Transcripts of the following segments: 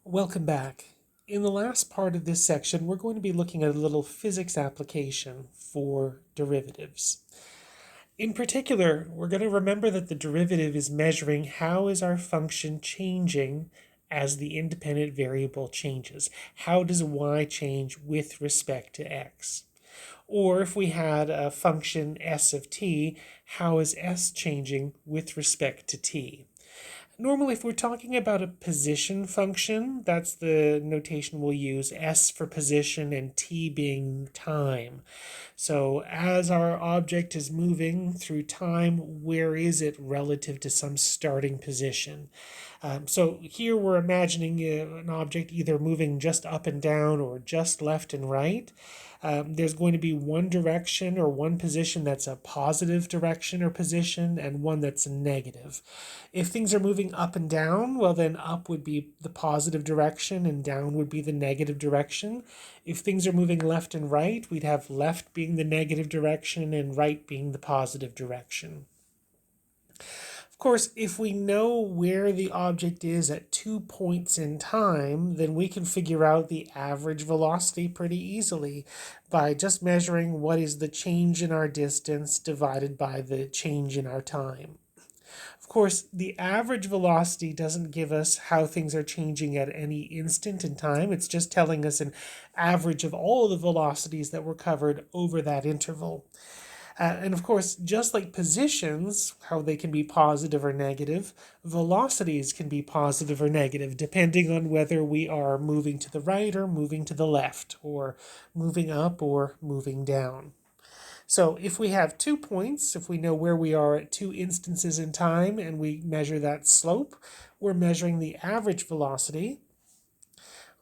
Welcome back. In the last part of this section, we're going to be looking at a little physics application for derivatives. In particular, we're going to remember that the derivative is measuring how is our function changing as the independent variable changes. How does y change with respect to x? Or if we had a function s of t, how is s changing with respect to t? Normally, if we're talking about a position function, that's the notation we'll use, s for position and t being time. So as our object is moving through time, where is it relative to some starting position? So here we're imagining an object either moving just up and down or just left and right. There's going to be one direction or one position that's a positive direction or position and one that's a negative. If things are moving up and down, well, then up would be the positive direction and down would be the negative direction. If things are moving left and right, we'd have left being the negative direction and right being the positive direction. Of course, if we know where the object is at 2 points in time, then we can figure out the average velocity pretty easily by just measuring what is the change in our distance divided by the change in our time. Of course, the average velocity doesn't give us how things are changing at any instant in time. It's just telling us an average of all the velocities that were covered over that interval. And of course, just like positions, how they can be positive or negative, velocities can be positive or negative, depending on whether we are moving to the right or moving to the left, or moving up or moving down. So if we have 2 points, if we know where we are at two instances in time and we measure that slope, we're measuring the average velocity.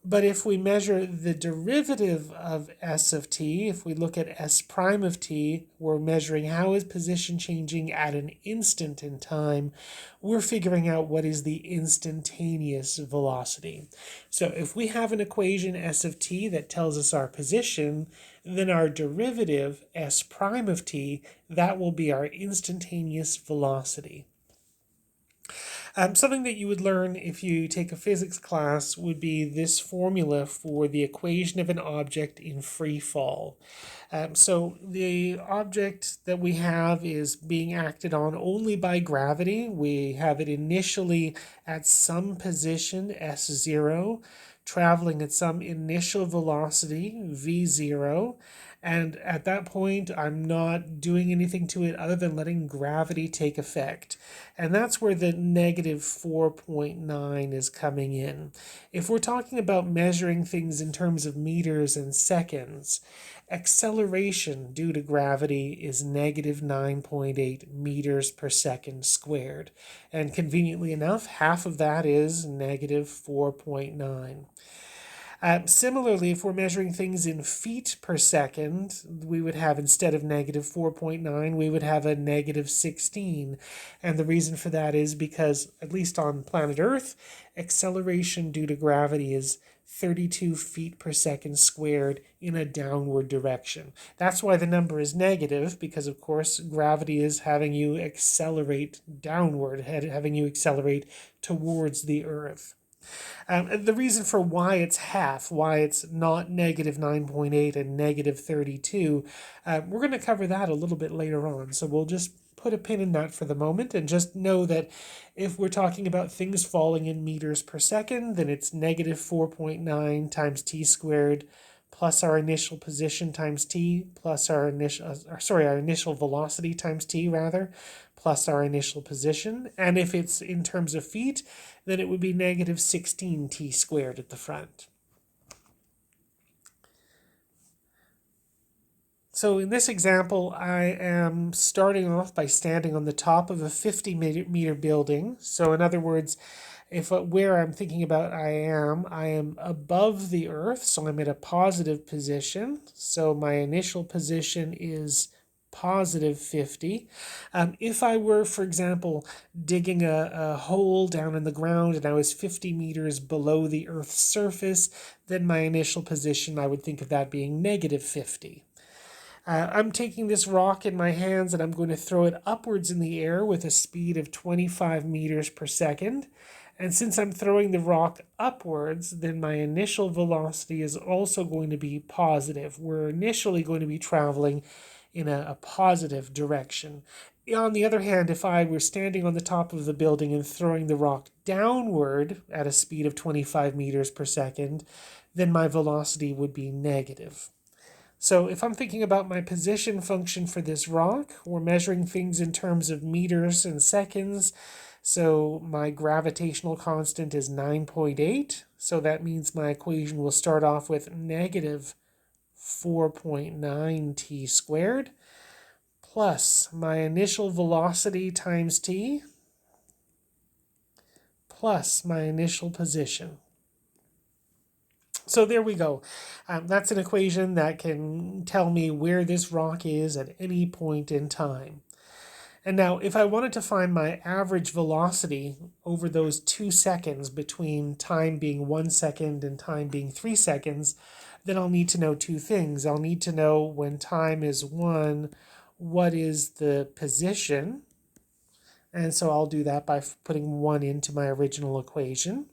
But if we measure the derivative of s of t, if we look at s prime of t, we're measuring how is position changing at an instant in time. We're figuring out what is the instantaneous velocity. So if we have an equation s of t that tells us our position, then our derivative s prime of t, that will be our instantaneous velocity. Something that you would learn if you take a physics class would be this formula for the equation of an object in free fall. So the object that we have is being acted on only by gravity. We have it initially at some position, s0, traveling at some initial velocity, v0. And at that point, I'm not doing anything to it other than letting gravity take effect. And that's where the negative 4.9 is coming in. If we're talking about measuring things in terms of meters and seconds, acceleration due to gravity is negative 9.8 meters per second squared. And conveniently enough, half of that is negative 4.9. Similarly, if we're measuring things in feet per second, we would have, instead of negative 4.9, we would have a negative 16. And the reason for that is because, at least on planet Earth, acceleration due to gravity is 32 feet per second squared in a downward direction. That's why the number is negative, because of course gravity is having you accelerate downward, having you accelerate towards the Earth. The reason for why it's half, why it's not negative 9.8 and negative 32, we're going to cover that a little bit later on. So we'll just put a pin in that for the moment and just know that if we're talking about things falling in meters per second, then it's negative 4.9 times t squared plus our initial position times t plus our initial velocity times t rather, plus our initial position. And if it's in terms of feet, then it would be negative 16 t squared at the front. So in this example, I am starting off by standing on the top of a 50-meter building. So in other words, if where I'm thinking about I am above the Earth, so I'm at a positive position. So my initial position is positive 50. If I were, for example, digging a hole down in the ground and I was 50 meters below the Earth's surface, then my initial position, I would think of that being negative 50. I'm taking this rock in my hands and I'm going to throw it upwards in the air with a speed of 25 meters per second. And since I'm throwing the rock upwards, then my initial velocity is also going to be positive. We're initially going to be traveling in a positive direction. On the other hand, if I were standing on the top of the building and throwing the rock downward at a speed of 25 meters per second, then my velocity would be negative. So if I'm thinking about my position function for this rock, we're measuring things in terms of meters and seconds. So my gravitational constant is 9.8. So that means my equation will start off with negative 4.9 t squared plus my initial velocity times t plus my initial position. So there we go. That's an equation that can tell me where this rock is at any point in time. And now if I wanted to find my average velocity over those 2 seconds between time being 1 second and time being 3 seconds, then I'll need to know two things. I'll need to know when time is 1, what is the position? And so I'll do that by putting 1 into my original equation.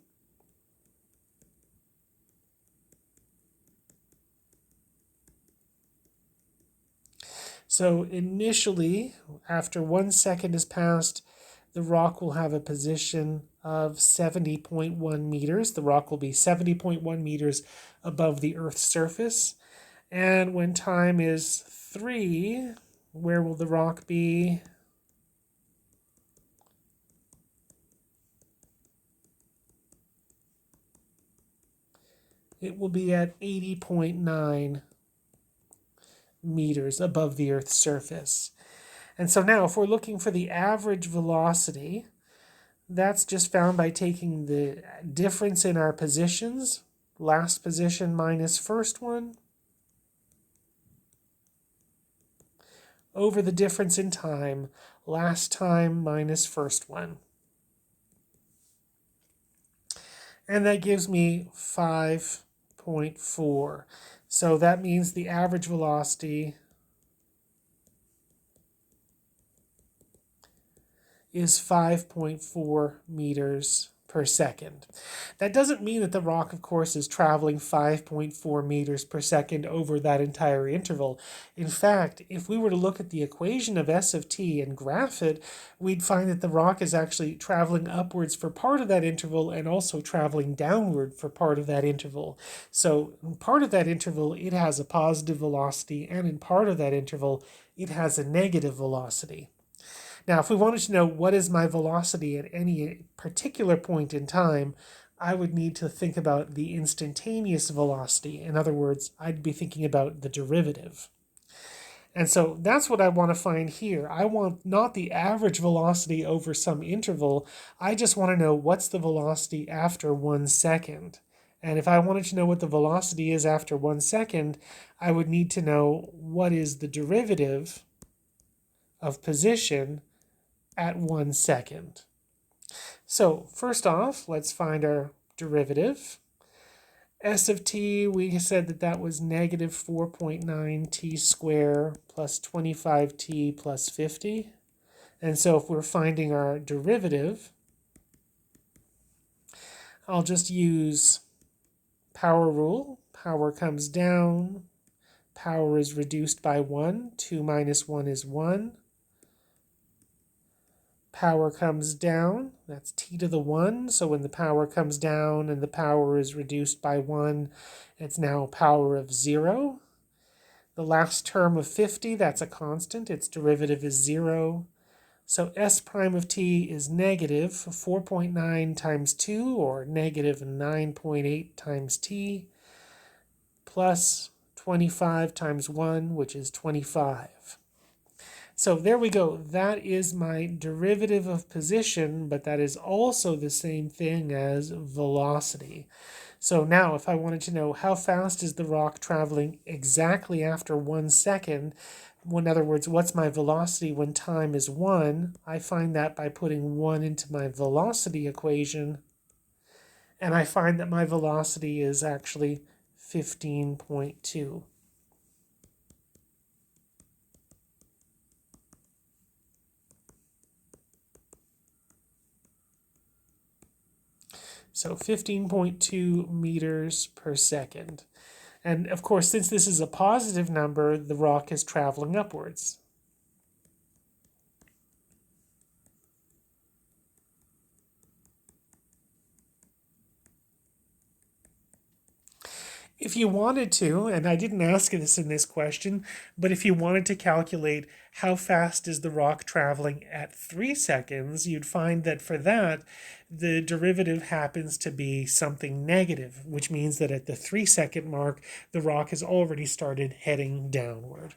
So initially, after 1 second has passed, the rock will have a position of 70.1 meters. The rock will be 70.1 meters above the Earth's surface. And when time is 3, where will the rock be? It will be at 80.9 meters above the Earth's surface. And so now if we're looking for the average velocity, that's just found by taking the difference in our positions, last position minus first one, over the difference in time, last time minus first one. And that gives me 5.4. So that means the average velocity is 5.4 meters per second. That doesn't mean that the rock, of course, is traveling 5.4 meters per second over that entire interval. In fact, if we were to look at the equation of S of t and graph it, we'd find that the rock is actually traveling upwards for part of that interval and also traveling downward for part of that interval. So in part of that interval, it has a positive velocity, and in part of that interval, it has a negative velocity. Now, if we wanted to know what is my velocity at any particular point in time, I would need to think about the instantaneous velocity. In other words, I'd be thinking about the derivative. And so that's what I want to find here. I want not the average velocity over some interval. I just want to know what's the velocity after 1 second. And if I wanted to know what the velocity is after 1 second, I would need to know what is the derivative of position at 1 second. So first off, let's find our derivative. S of t, we said that that was negative 4.9 t squared plus 25t plus 50. And so if we're finding our derivative, I'll just use power rule. Power comes down. Power is reduced by 1. 2 minus 1 is 1. Power comes down, that's t to the 1, so when the power comes down and the power is reduced by 1, it's now power of 0. The last term of 50, that's a constant, its derivative is 0. So s prime of t is negative 4.9 times 2, or negative 9.8 times t, plus 25 times 1, which is 25. So there we go. That is my derivative of position, but that is also the same thing as velocity. So now if I wanted to know how fast is the rock traveling exactly after 1 second, in other words, what's my velocity when time is 1, I find that by putting 1 into my velocity equation, and I find that my velocity is actually 15.2. So 15.2 meters per second. And of course, since this is a positive number, the rock is traveling upwards. If you wanted to, and I didn't ask this in this question, but if you wanted to calculate how fast is the rock traveling at 3 seconds, you'd find that for that, the derivative happens to be something negative, which means that at the 3-second mark, the rock has already started heading downward.